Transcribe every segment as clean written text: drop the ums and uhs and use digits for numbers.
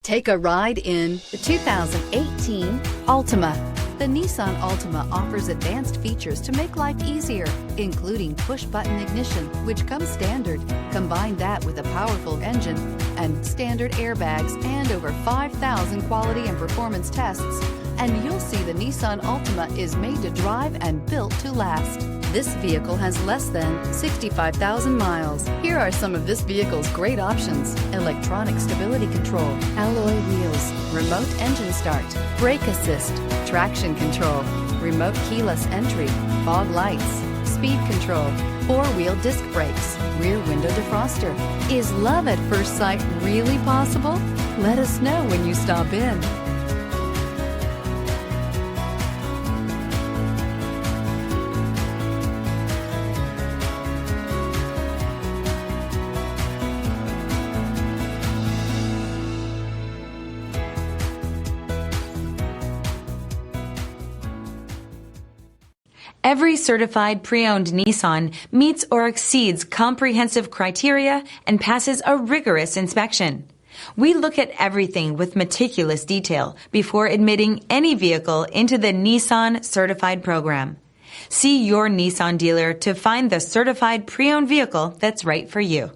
Take a ride in the 2018 Altima. The Nissan Altima offers advanced features to make life easier, including push-button ignition, which comes standard. Combine that with a powerful engine and standard airbags and over 5,000 quality and performance tests, and you'll see the Nissan Altima is made to drive and built to last. This vehicle has less than 65,000 miles. Here are some of this vehicle's great options: electronic stability control, alloy wheels, remote engine start, brake assist, traction control, remote keyless entry, fog lights, speed control, four-wheel disc brakes, rear window defroster. Is love at first sight really possible? Let us know when you stop in. Every certified pre-owned Nissan meets or exceeds comprehensive criteria and passes a rigorous inspection. We look at everything with meticulous detail before admitting any vehicle into the Nissan Certified Program. See your Nissan dealer to find the certified pre-owned vehicle that's right for you.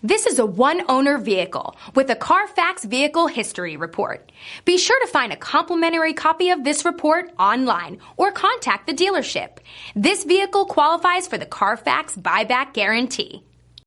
This is a one-owner vehicle with a Carfax Vehicle History Report. Be sure to find a complimentary copy of this report online or contact the dealership. This vehicle qualifies for the Carfax Buyback Guarantee.